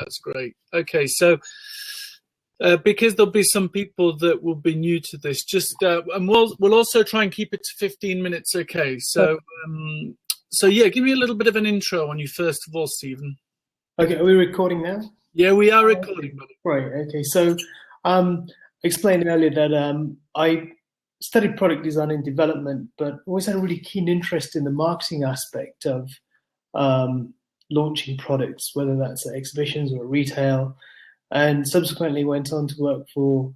That's great. Okay, so because there'll be some people that will be new to this, and we'll also try and keep it to 15 minutes. Okay, so yeah, give me a little bit of an intro on you first of all, Steven. Okay, are we recording now? Yeah, we are recording, buddy. Right. Okay. So, I explained earlier that I studied product design and development, but always had a really keen interest in the marketing aspect of launching products, whether that's at exhibitions or retail, and subsequently went on to work for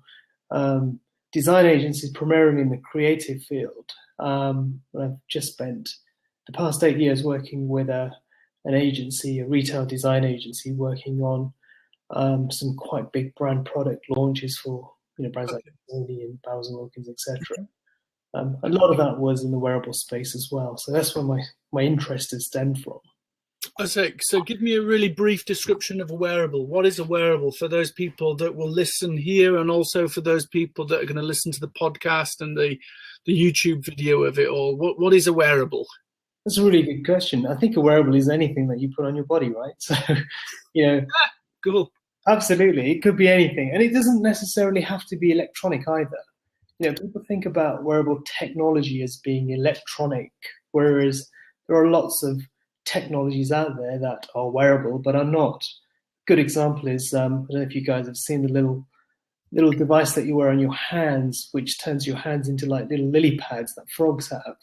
design agencies, primarily in the creative field. I've just spent the past 8 years working with an agency, a retail design agency, working on some quite big brand product launches for brands like Sony and Bowers and Wilkins, etc. A lot of that was in the wearable space as well. So that's where my interest has stemmed from. So give me a really brief description of a wearable. What is a wearable for those people that will listen here, and also for those people that are going to listen to the podcast and the YouTube video of it all? What is a wearable? That's a really good question. I think a wearable is anything that you put on your body, right? So, cool. Absolutely. It could be anything. And it doesn't necessarily have to be electronic either. People think about wearable technology as being electronic, whereas there are lots of technologies out there that are wearable but are not. Good example is, I don't know if you guys have seen the little device that you wear on your hands, which turns your hands into like little lily pads that frogs have.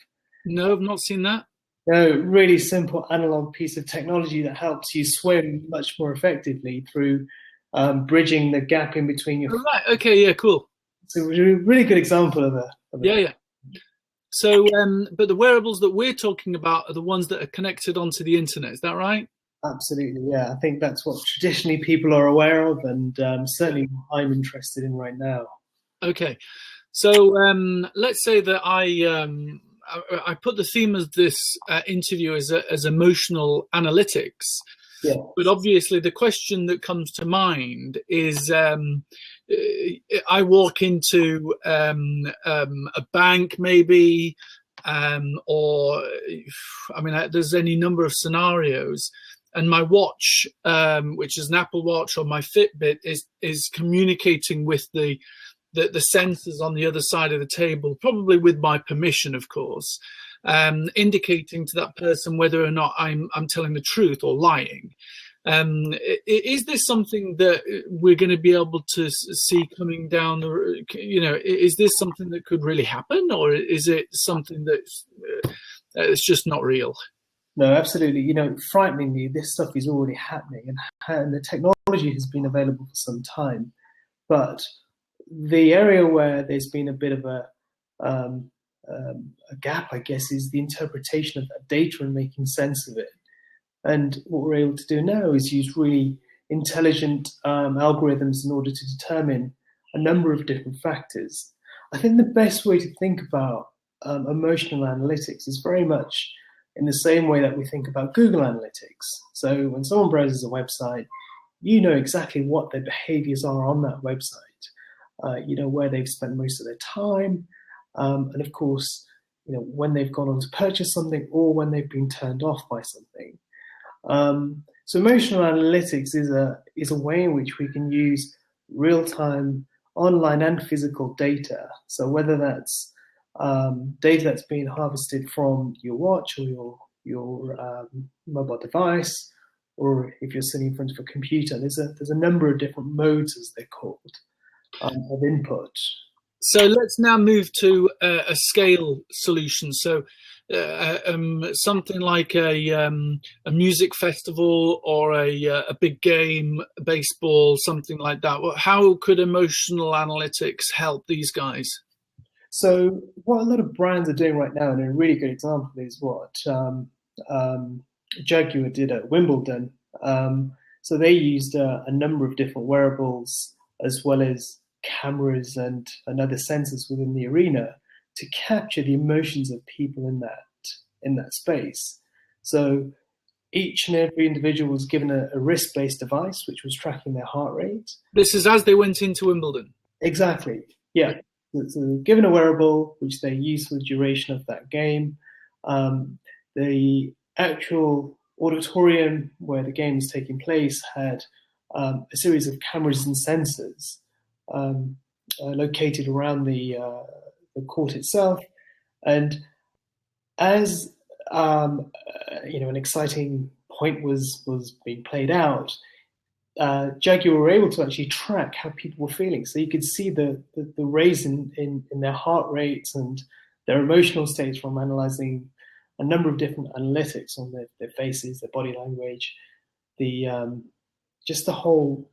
No, I've not seen that. No, really simple analog piece of technology that helps you swim much more effectively through bridging the gap in between your. Right. Okay. Yeah. Cool. It's a really good example of a. Yeah. So, but the wearables that we're talking about are the ones that are connected onto the internet. Is that right? Absolutely. Yeah. I think that's what traditionally people are aware of, and certainly I'm interested in right now. Okay. So let's say that I put the theme of this interview as emotional analytics. Yeah. But obviously the question that comes to mind is I walk into a bank maybe, or there's any number of scenarios, and my watch, which is an Apple Watch, or my Fitbit is communicating with the sensors on the other side of the table, probably with my permission, of course, indicating to that person whether or not I'm telling the truth or lying. Is this something that we're going to be able to see coming down is this something that could really happen, or is it something that's it's just not real? No, absolutely. Frighteningly, this stuff is already happening, and the technology has been available for some time, but the area where there's been a bit of a gap, I guess, is the interpretation of that data and making sense of it. And what we're able to do now is use really intelligent algorithms in order to determine a number of different factors. I think the best way to think about emotional analytics is very much in the same way that we think about Google Analytics. So when someone browses a website, you know exactly what their behaviors are on that website. Where they've spent most of their time, and of course, when they've gone on to purchase something or when they've been turned off by something. So emotional analytics is a way in which we can use real-time online and physical data. So whether that's data that's being harvested from your watch or your mobile device, or if you're sitting in front of a computer, there's a number of different modes, as they're called, of input. So let's now move to a scale solution. So something like a music festival or a big game, baseball, something like that. How could emotional analytics help these guys? So what a lot of brands are doing right now, and a really good example is what Jaguar did at Wimbledon. So they used a number of different wearables, as well as cameras and other sensors within the arena, to capture the emotions of people in that space. So each and every individual was given a wrist-based device which was tracking their heart rate. This is as they went into Wimbledon? Exactly, yeah. So given a wearable which they used for the duration of that game. The actual auditorium where the game is taking place had a series of cameras and sensors located around the court itself. And as an exciting point was being played out, Jaguar were able to actually track how people were feeling. So you could see the raise in their heart rates and their emotional states from analyzing a number of different analytics on their faces, their body language, just the whole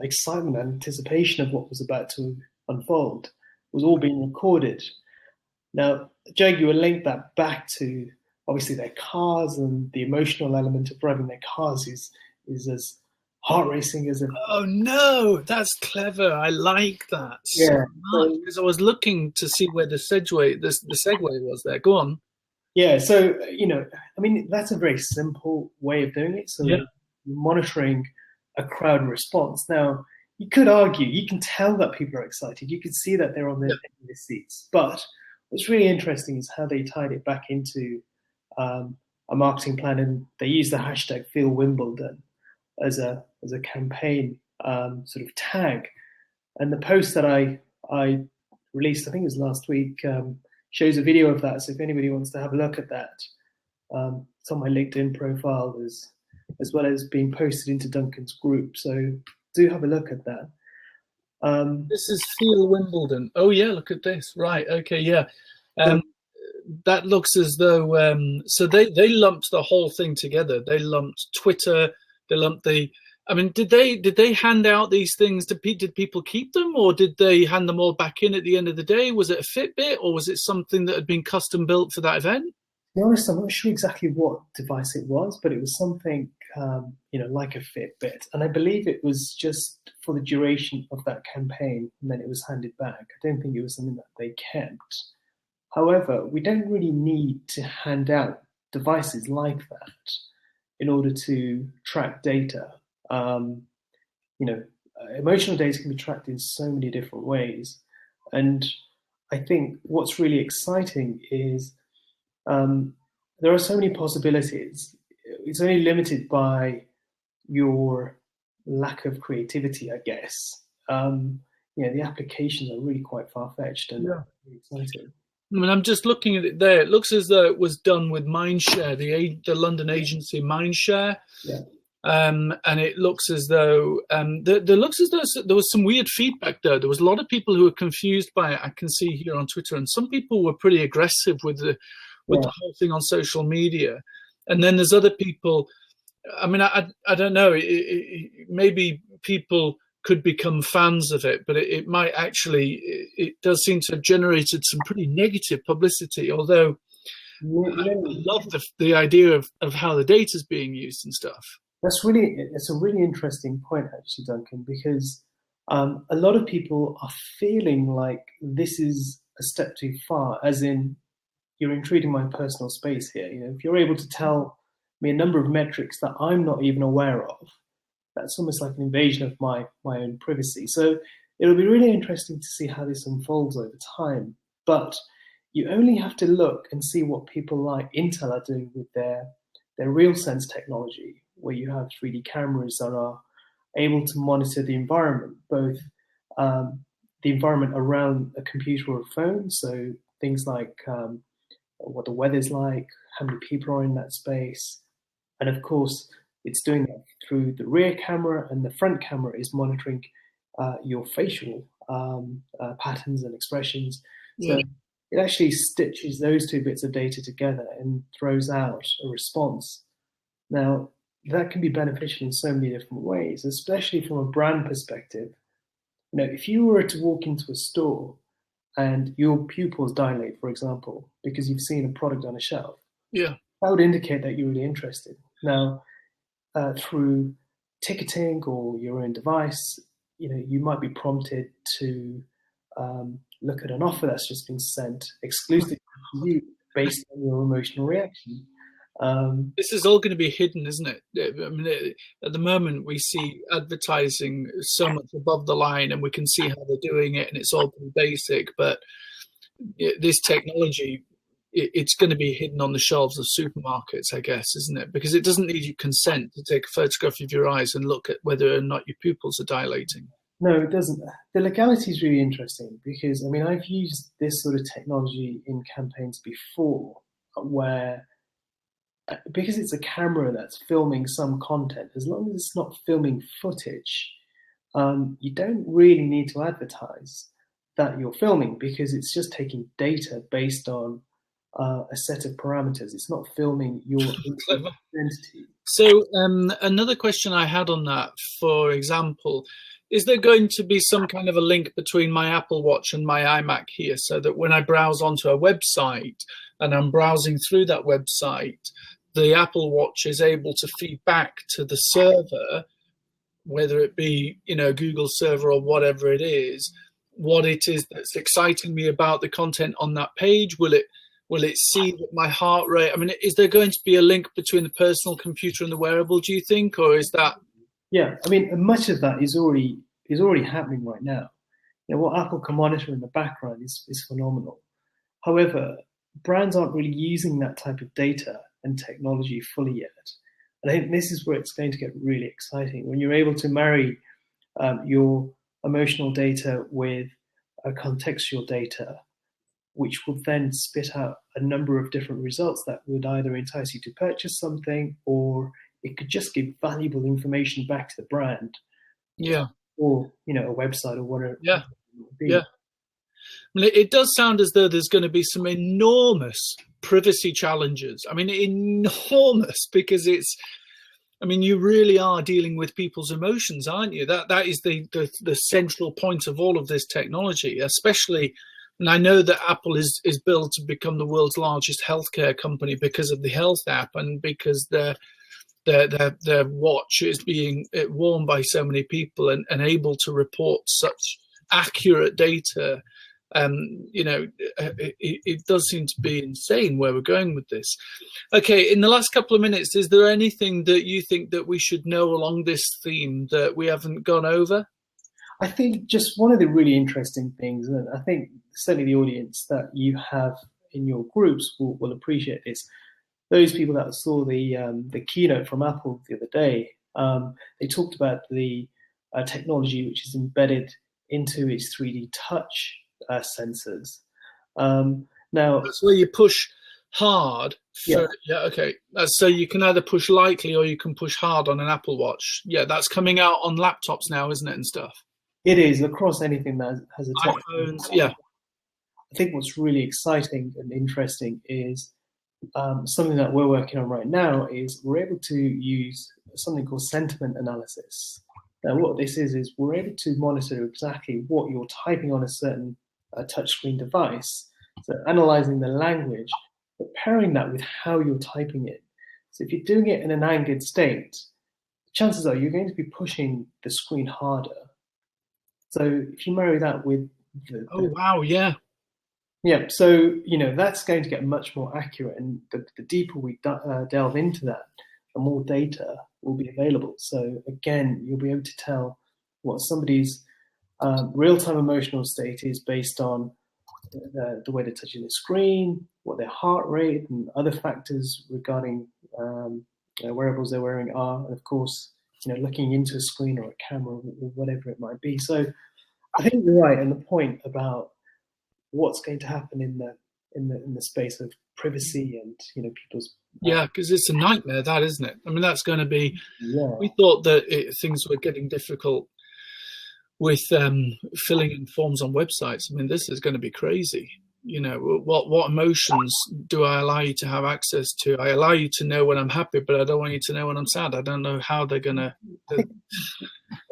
excitement and anticipation of what was about to unfold was all being recorded. Now, Jaguar linked that back to obviously their cars, and the emotional element of driving their cars is as heart racing as a... Oh no, that's clever. I like that so much, because I was looking to see where the segue was there. Go on. Yeah, so I mean, that's a very simple way of doing it. So you're monitoring a crowd response. Now, you could argue, you can tell that people are excited. You could see that they're on their seats. But what's really interesting is how they tied it back into a marketing plan, and they used the hashtag Feel Wimbledon as a campaign sort of tag. And the post that I released, I think it was last week, shows a video of that. So if anybody wants to have a look at that, it's on my LinkedIn profile, as well as being posted into Duncan's group. So do have a look at that. This is Feel Wimbledon. Oh yeah, look at this. Right. Okay. Yeah. That looks as though so they lumped the whole thing together. They lumped Twitter. They lumped I mean, did they hand out these things? Did people keep them, or did they hand them all back in at the end of the day? Was it a Fitbit, or was it something that had been custom built for that event? To be honest, I'm not sure exactly what device it was, but it was something like a Fitbit, and I believe it was just for the duration of that campaign, and then it was handed back. I don't think it was something that they kept. However, we don't really need to hand out devices like that in order to track data. Emotional data can be tracked in so many different ways. And I think what's really exciting is there are so many possibilities. It's only limited by your lack of creativity, I guess. The applications are really quite far-fetched and really exciting. I mean, I'm just looking at it there. It looks as though it was done with Mindshare, the London agency Mindshare. Yeah. And it looks as though there was some weird feedback there. There was a lot of people who were confused by it. I can see here on Twitter, and some people were pretty aggressive with the whole thing on social media. And then there's other people. I mean, I don't know. Maybe people could become fans of it, but it might actually. It does seem to have generated some pretty negative publicity. Although I love the idea of how the data is being used and stuff. It's a really interesting point, actually, Duncan, because a lot of people are feeling like this is a step too far, as in you're intruding my personal space here. If you're able to tell me a number of metrics that I'm not even aware of, that's almost like an invasion of my own privacy. So it'll be really interesting to see how this unfolds over time. But you only have to look and see what people like Intel are doing with their RealSense technology, where you have 3D cameras that are able to monitor the environment, both the environment around a computer or a phone, so things like what the weather's like, how many people are in that space, and of course it's doing that through the rear camera, and the front camera is monitoring your facial patterns and expressions. So it actually stitches those two bits of data together and throws out a response. Now, that can be beneficial in so many different ways, especially from a brand perspective. If you were to walk into a store and your pupils dilate, for example, because you've seen a product on a shelf, that would indicate that you're really interested. Now, through ticketing or your own device, you might be prompted to look at an offer that's just been sent exclusively to you based on your emotional reaction. This is all going to be hidden, isn't it? I mean, at the moment, we see advertising so much above the line, and we can see how they're doing it, and it's all pretty basic. But this technology it's going to be hidden on the shelves of supermarkets, I guess, isn't it? Because it doesn't need your consent to take a photograph of your eyes and look at whether or not your pupils are dilating. No, it doesn't. The legality is really interesting because, I mean, I've used this sort of technology in campaigns before where, because it's a camera that's filming some content, as long as it's not filming footage, you don't really need to advertise that you're filming because it's just taking data based on a set of parameters. It's not filming your identity. So another question I had on that, for example, is there going to be some kind of a link between my Apple Watch and my iMac here, so that when I browse onto a website and I'm browsing through that website, the Apple Watch is able to feed back to the server, whether it be, you know, Google server or whatever it is, what it is that's exciting me about the content on that page? Will it see my heart rate? I mean, is there going to be a link between the personal computer and the wearable, do you think, or is that? Yeah, I mean, much of that is already happening right now. You know, what Apple can monitor in the background is phenomenal. However, brands aren't really using that type of data and technology fully yet. And I think this is where it's going to get really exciting, when you're able to marry your emotional data with contextual data, which will then spit out a number of different results that would either entice you to purchase something, or it could just give valuable information back to the brand. Yeah. Or, you know, a website or whatever. Yeah. Yeah. I mean, it does sound as though there's going to be some enormous privacy challenges. I mean, enormous, because I mean, you really are dealing with people's emotions, aren't you? That is the central point of all of this technology, especially. And I know that Apple is built to become the world's largest healthcare company because of the health app, and because their watch is being worn by so many people and able to report such accurate data. You know, it does seem to be insane where we're going with this. Okay, in the last couple of minutes, is there anything that you think that we should know along this theme that we haven't gone over? I think just one of the really interesting things, and I think certainly the audience that you have in your groups will appreciate this. Those people that saw the keynote from Apple the other day, they talked about the technology which is embedded into its 3D touch sensors. Now that's where you push hard. Yeah. Okay. So you can either push lightly or you can push hard on an Apple Watch. Yeah, that's coming out on laptops now, isn't it, and stuff? It is, across anything that has a touch. iPhones. Yeah. I think what's really exciting and interesting is something that we're working on right now is we're able to use something called sentiment analysis. Now, what this is we're able to monitor exactly what you're typing on a certain touchscreen device. So analyzing the language, but pairing that with how you're typing it. So if you're doing it in an angered state, chances are you're going to be pushing the screen harder. So if you marry that with oh, wow, yeah. Yeah, so, you know, that's going to get much more accurate, and the deeper we delve into that, the more data will be available. So again, you'll be able to tell what somebody's real-time emotional state is based on the way they're touching the screen, what their heart rate and other factors regarding wearables they're wearing are, and of course, you know, looking into a screen or a camera or whatever it might be. So I think you're right, and the point about what's going to happen in the space of privacy and, you know, people's because it's a nightmare, that, isn't it? I mean, that's going to be. Yeah. We thought that things were getting difficult with filling in forms on websites. I mean, this is going to be crazy. You know, what emotions do I allow you to have access to? I allow you to know when I'm happy, but I don't want you to know when I'm sad. I don't know how they're going to. I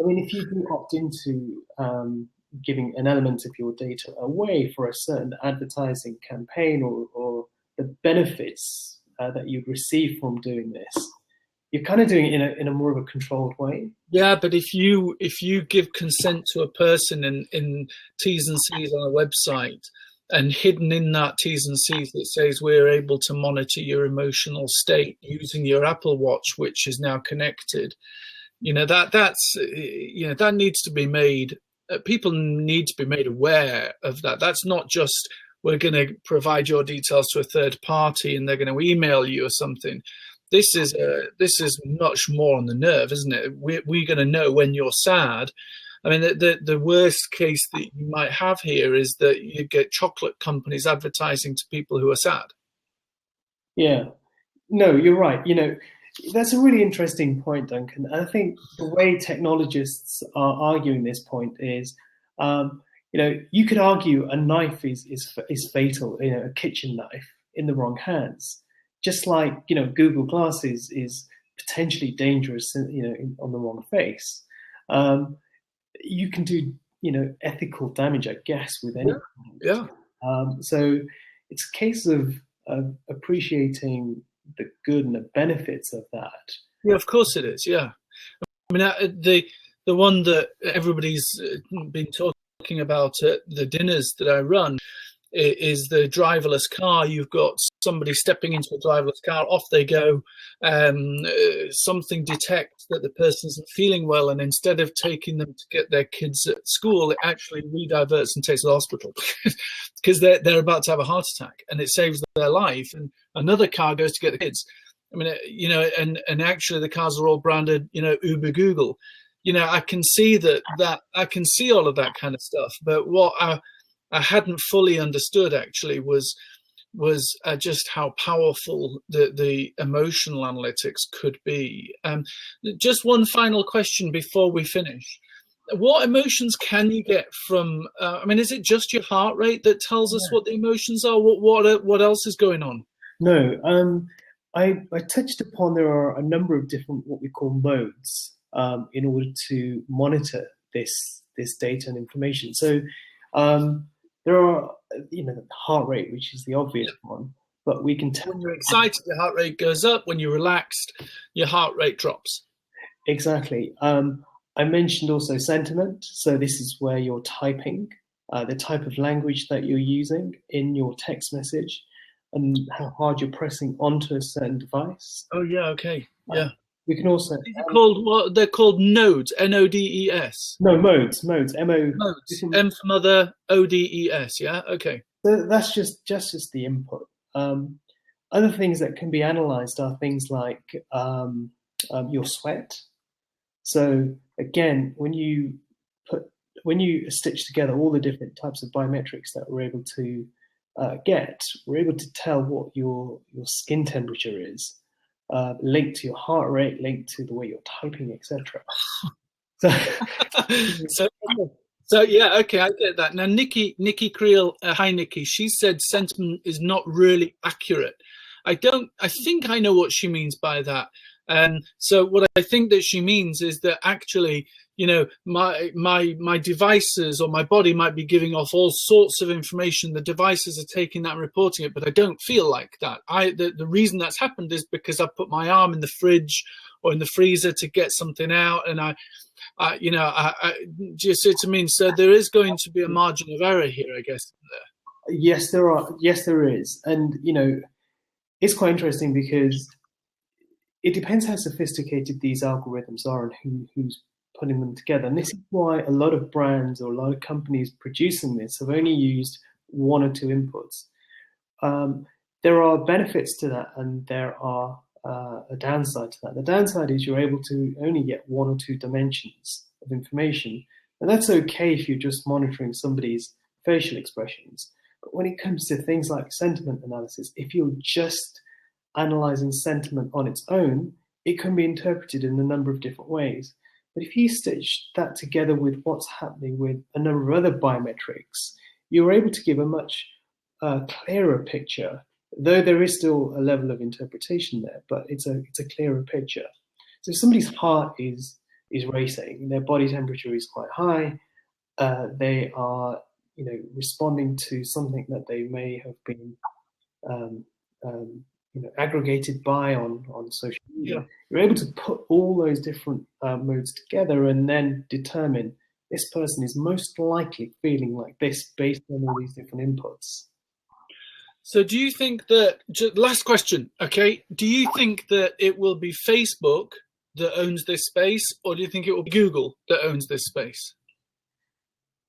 mean, if you can opt into giving an element of your data away for a certain advertising campaign or the benefits that you'd receive from doing this, you're kind of doing it in a more of a controlled way. Yeah, but if you give consent to a person in T's and C's on a website, and hidden in that T's and C's that says we're able to monitor your emotional state using your Apple Watch, which is now connected, you know, that's you know, that needs to be made. People need to be made aware of that. That's not just we're going to provide your details to a third party and they're going to email you or something. This is much more on the nerve, isn't it? We're going to know when you're sad. I mean, the worst case that you might have here is that you get chocolate companies advertising to people who are sad. Yeah, no, you're right. That's a really interesting point, Duncan. And I think the way technologists are arguing this point is, you could argue a knife is fatal, a kitchen knife in the wrong hands. Just like, Google Glass is potentially dangerous, on the wrong face. You can do, ethical damage, I guess, with anything. Yeah. So it's a case of appreciating the good and the benefits of that. Yeah, of course it is. Yeah. I mean, the one that everybody's been talking about at the dinners that I run is the driverless car. You've got somebody stepping into a driverless car, off they go, something detects that the person's not feeling well, and instead of taking them to get their kids at school, it actually rediverts and takes them to the hospital because they're about to have a heart attack, and it saves their life. And another car goes to get the kids. I mean, and actually the cars are all branded, Uber, Google. I can see that I can see all of that kind of stuff, but what I hadn't fully understood actually was just how powerful the emotional analytics could be. Just one final question before we finish. What emotions can you get from, is it just your heart rate that tells us what the emotions are? What else is going on? No, I touched upon there are a number of different what we call modes in order to monitor this data and information. So there are, the heart rate, which is the obvious one, but we can tell. When you're excited, your heart rate goes up. When you're relaxed, your heart rate drops. Exactly. I mentioned also sentiment. So this is where you're typing, the type of language that you're using in your text message, and how hard you're pressing onto a certain device. Oh yeah, okay, yeah. We can also. They're called nodes. Nodes. No, modes. Mo. Modes. M for mother. ODES. Yeah. Okay. So that's just the input. Other things that can be analysed are things like your sweat. So again, when you stitch together all the different types of biometrics that we're able to get, we're able to tell what your skin temperature is. Linked to your heart rate, linked to the way you're typing, etc. So yeah, okay, I get that. Now, Nikki Creel, hi Nikki. She said sentiment is not really accurate. I think I know what she means by that. So what I think that she means is that actually, my devices or my body might be giving off all sorts of information. The devices are taking that and reporting it, but I don't feel like that. The reason that's happened is because I put my arm in the fridge or in the freezer to get something out, and I just see what I mean. So there is going to be a margin of error here, I guess. Yes, there are. Yes, there is, and it's quite interesting because it depends how sophisticated these algorithms are and who's putting them together. And this is why a lot of brands or a lot of companies producing this have only used one or two inputs. There are benefits to that, and there are a downside to that. The downside is you're able to only get one or two dimensions of information, and that's okay if you're just monitoring somebody's facial expressions. But when it comes to things like sentiment analysis, if you're just analyzing sentiment on its own, it can be interpreted in a number of different ways. But if you stitch that together with what's happening with a number of other biometrics, you're able to give a much clearer picture, though there is still a level of interpretation there, but it's a clearer picture. So if somebody's heart is racing, their body temperature is quite high, they are responding to something that they may have been aggregated by on social media. Yeah. You're able to put all those different modes together and then determine this person is most likely feeling like this based on all these different inputs. So do you think that, last question, okay, do you think that it will be Facebook that owns this space, or do you think it will be Google that owns this space?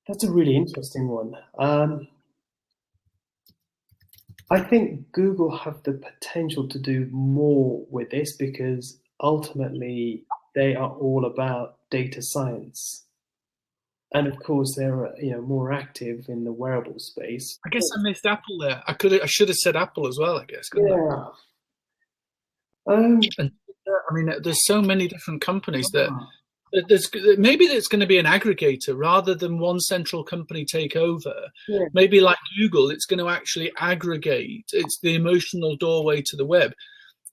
That's a really interesting one. I think Google have the potential to do more with this because ultimately they are all about data science. And of course, they're more active in the wearable space. I guess I missed Apple there. I should have said Apple as well, I guess, couldn't Yeah. And I mean, there's so many different companies that maybe it's going to be an aggregator rather than one central company take over. Yeah. Maybe like Google, it's going to actually aggregate. It's the emotional doorway to the web.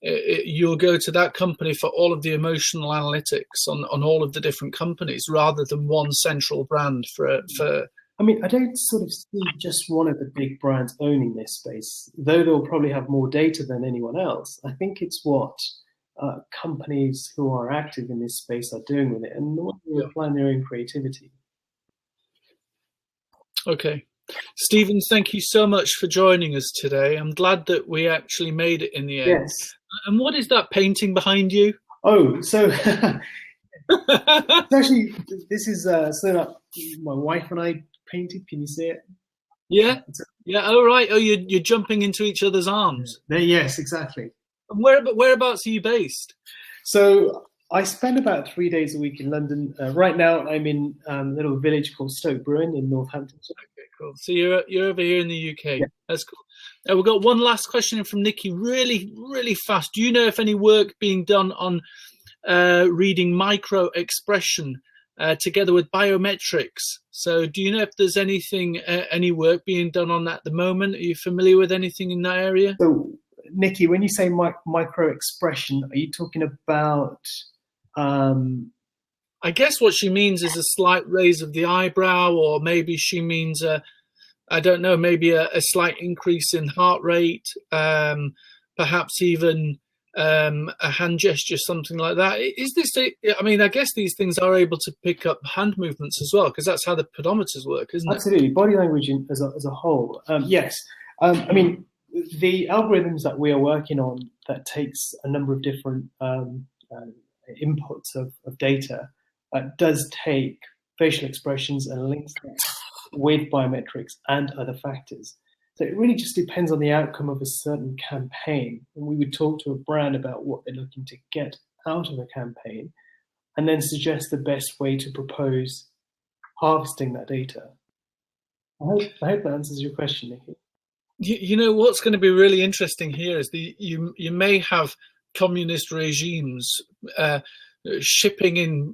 You'll go to that company for all of the emotional analytics on all of the different companies rather than one central brand for. I mean, I don't sort of see just one of the big brands owning this space, though they'll probably have more data than anyone else. I think it's what companies who are active in this space are doing with it, and the ones who apply their own creativity. Okay. Stephen, thank you so much for joining us today. I'm glad that we actually made it in the end. Yes. And what is that painting behind you? Oh, so actually, this is something that my wife and I painted. Can you see it? Yeah. Yeah. Oh, right. Oh, you're jumping into each other's arms. Yes, exactly. And whereabouts are you based? So I spend about 3 days a week in London. Right now, I'm in a little village called Stoke Bruin in Northamptonshire. Okay, cool. So you're over here in the UK. Yeah. That's cool. We've got one last question from Nikki, really, really fast. Do you know if any work being done on reading micro expression together with biometrics? So do you know if there's any work being done on that at the moment? Are you familiar with anything in that area? So, Nikki, when you say micro expression, are you talking about? I guess what she means is a slight raise of the eyebrow, or maybe she means I don't know, maybe a slight increase in heart rate, perhaps even a hand gesture, something like that. Is this? I mean, I guess these things are able to pick up hand movements as well, because that's how the pedometers work, isn't it? Absolutely, body language as a whole. Yes, I mean, the algorithms that we are working on that takes a number of different inputs of data does take facial expressions and links them with biometrics and other factors. So it really just depends on the outcome of a certain campaign. And we would talk to a brand about what they're looking to get out of a campaign and then suggest the best way to propose harvesting that data. I hope that answers your question, Nikki. You know, what's going to be really interesting here is you may have communist regimes shipping in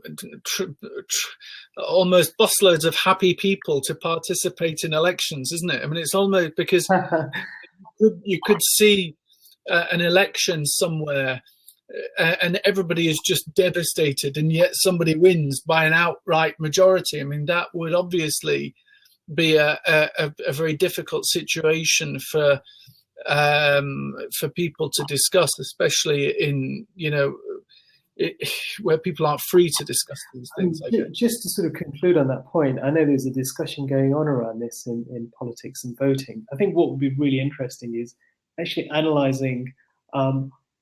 almost busloads of happy people to participate in elections, isn't it? I mean, it's almost because you could see an election somewhere and everybody is just devastated, and yet somebody wins by an outright majority. I mean, that would obviously be a very difficult situation for people to discuss, especially in, where people aren't free to discuss these things. Just to sort of conclude on that point, I know there's a discussion going on around this in politics and voting. I think what would be really interesting is actually analysing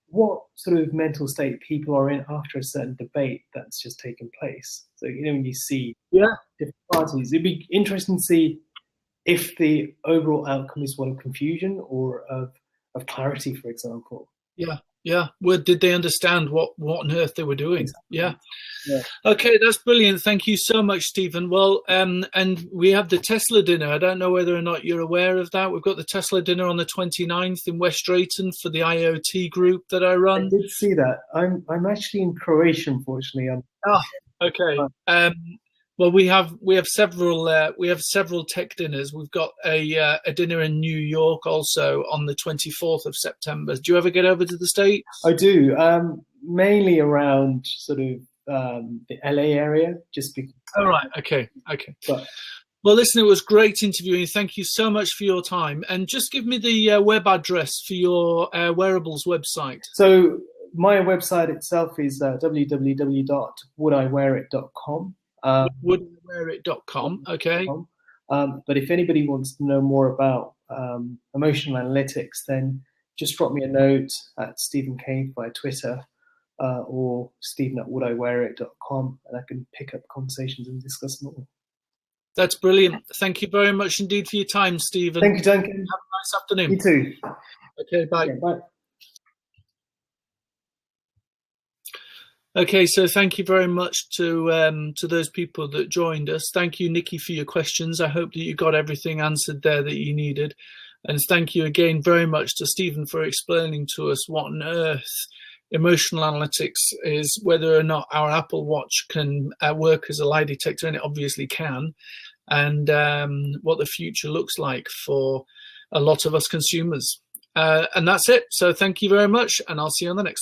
what sort of mental state people are in after a certain debate that's just taken place. So, when you see different parties, it'd be interesting to see if the overall outcome is one of confusion or of clarity, for example. Yeah. Well, did they understand what on earth they were doing? Exactly. Yeah. Okay, that's brilliant. Thank you so much, Stephen. Well, and we have the Tesla dinner. I don't know whether or not you're aware of that. We've got the Tesla dinner on the 29th in West Drayton for the IoT group that I run. I did see that. I'm actually in Croatia, unfortunately. Okay. Well, we have several tech dinners. We've got a dinner in New York also on the 24th of September. Do you ever get over to the States? I do, mainly around sort of the LA area, just because. Oh, right. Okay. Well, listen, it was great interviewing you. Thank you so much for your time. And just give me the web address for your Wearables website. So my website itself is www.wouldiwearit.com. Wouldiwearit.com. Okay. But if anybody wants to know more about emotional analytics, then just drop me a note at Steven Kainth via Twitter or Steven@wouldiwearit.com, and I can pick up conversations and discuss more. That's brilliant. Thank you very much indeed for your time, Stephen. Thank you, Duncan. Have a nice afternoon. You too. Okay, bye. Yeah, bye. Okay, so thank you very much to those people that joined us. Thank you, Nikki, for your questions. I hope that you got everything answered there that you needed. And thank you again very much to Steven for explaining to us what on earth emotional analytics is, whether or not our Apple Watch can work as a lie detector, and it obviously can, and what the future looks like for a lot of us consumers. And that's it. So thank you very much, and I'll see you on the next one.